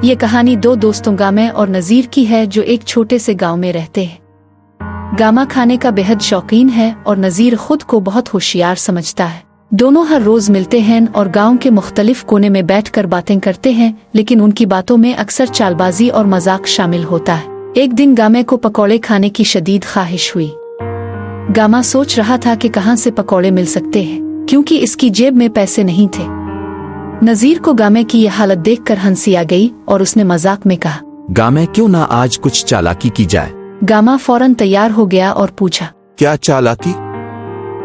ये कहानी दो दोस्तों गामा और नज़ीर की है जो एक छोटे से गांव में रहते हैं। गामा खाने का बेहद शौकीन है और नज़ीर खुद को बहुत होशियार समझता है। दोनों हर रोज मिलते हैं और गांव के मुख्तलिफ कोने में बैठकर बातें करते हैं, लेकिन उनकी बातों में अक्सर चालबाजी और मजाक शामिल होता है। एक दिन गामे को पकौड़े खाने की शदीद ख्वाहिश हुई। गामा सोच रहा था कि कहां से पकौड़े मिल सकते हैं, क्योंकि इसकी जेब में पैसे नहीं थे। नज़ीर को गामे की यह हालत देखकर हंसी आ गई और उसने मजाक में कहा, गामे क्यों ना आज कुछ चालाकी की जाए। गामा फौरन तैयार हो गया और पूछा, क्या चालाकी?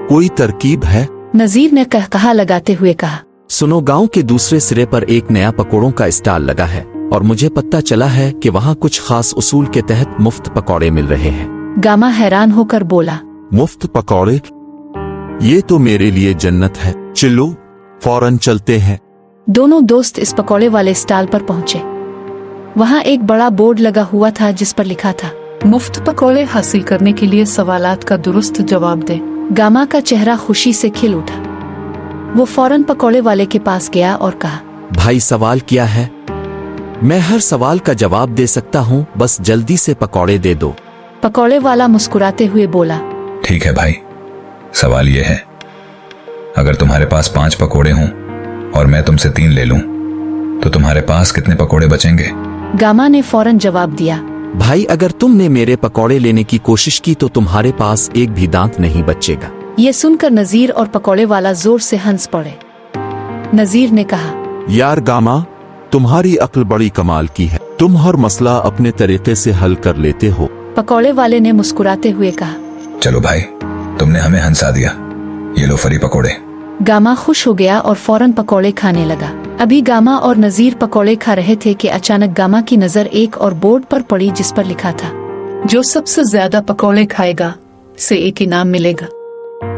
कोई तरकीब है? नज़ीर ने कहा लगाते हुए कहा, सुनो, गांव के दूसरे सिरे पर एक नया पकौड़ों का स्टॉल लगा है और मुझे पता चला है कि वहाँ कुछ खास उसूल के तहत मुफ्त पकौड़े मिल रहे हैं। गामा हैरान होकर बोला, मुफ्त पकौड़े? ये तो मेरे लिए जन्नत है। चलो फौरन चलते हैं। दोनों दोस्त इस पकौड़े वाले स्टॉल पर पहुंचे। वहां एक बड़ा बोर्ड लगा हुआ था जिस पर लिखा था, मुफ्त पकौड़े हासिल करने के लिए सवालात का दुरुस्त जवाब दे। गामा का चेहरा खुशी से खिल उठा। वो फौरन पकौड़े वाले के पास गया और कहा, भाई सवाल क्या है? मैं हर सवाल का जवाब दे सकता हूँ, बस जल्दी से पकौड़े दे दो। पकौड़े वाला मुस्कुराते हुए बोला, ठीक है भाई, सवाल ये है, अगर तुम्हारे पास 5 पकौड़े हों और मैं तुमसे 3 ले लूं, तो तुम्हारे पास कितने पकौड़े बचेंगे? गामा ने फौरन जवाब दिया, भाई अगर तुमने मेरे पकौड़े लेने की कोशिश की तो तुम्हारे पास एक भी दांत नहीं बचेगा। ये सुनकर नज़ीर और पकौड़े वाला जोर से हंस पड़े। नज़ीर ने कहा, यार गामा, तुम्हारी अक्ल बड़ी कमाल की है। तुम हर मसला अपने तरीके से हल कर लेते हो। पकौड़े वाले ने मुस्कुराते हुए कहा, चलो भाई, तुमने हमें हंसा दिया, ये लो फ्री पकौड़े। गामा खुश हो गया और फौरन पकौड़े खाने लगा। अभी गामा और नज़ीर पकौड़े खा रहे थे कि अचानक गामा की नजर एक और बोर्ड पर पड़ी जिस पर लिखा था, जो सबसे ज्यादा पकौड़े खाएगा से एक इनाम मिलेगा।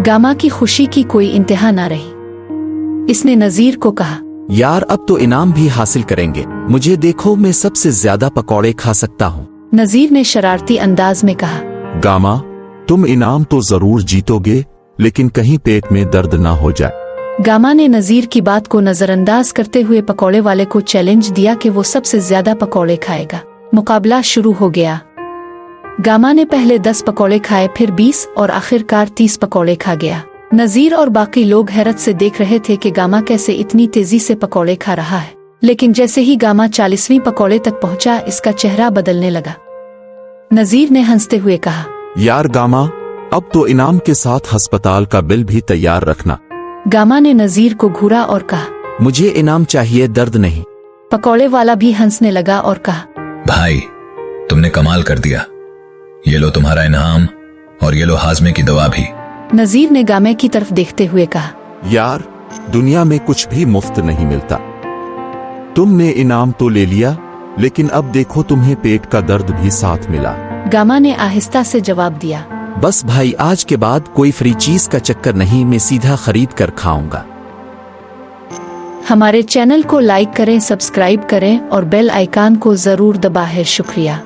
गामा की खुशी की कोई इंतहा ना रही। इसने नज़ीर को कहा, यार अब तो इनाम भी हासिल करेंगे, मुझे देखो मैं सबसे ज्यादा पकौड़े खा सकता हूँ। नज़ीर ने शरारती अंदाज में कहा, गामा, तुम इनाम तो जरूर जीतोगे, लेकिन कहीं पेट में दर्द ना हो जाए। गामा ने नज़ीर की बात को नजरअंदाज करते हुए पकौड़े वाले को चैलेंज दिया कि वो सबसे ज्यादा पकौड़े खाएगा। मुकाबला शुरू हो गया। गामा ने पहले 10 पकौड़े खाए, फिर 20 और आखिरकार 30 पकौड़े खा गया। नज़ीर और बाकी लोग हैरत से देख रहे थे कि गामा कैसे इतनी तेजी से पकौड़े खा रहा है। लेकिन जैसे ही गामा 40वीं पकौड़े तक पहुंचा, इसका चेहरा बदलने लगा। नज़ीर ने हंसते हुए कहा, यार गामा, अब तो इनाम के साथ अस्पताल का बिल भी तैयार रखना। गामा ने नज़ीर को घूरा और कहा, मुझे इनाम चाहिए, दर्द नहीं। पकौड़े वाला भी हंसने लगा और कहा, भाई तुमने कमाल कर दिया, ये लो तुम्हारा इनाम और ये लो हाजमे की दवा भी। नज़ीर ने गामे की तरफ देखते हुए कहा, यार दुनिया में कुछ भी मुफ्त नहीं मिलता। तुमने इनाम तो ले लिया, लेकिन अब देखो तुम्हें पेट का दर्द भी साथ मिला। गामा ने आहिस्ता से जवाब दिया, बस भाई आज के बाद कोई फ्री चीज का चक्कर नहीं, मैं सीधा खरीद कर खाऊंगा। हमारे चैनल को लाइक करें, सब्सक्राइब करें और बेल आइकन को जरूर दबाएं। शुक्रिया।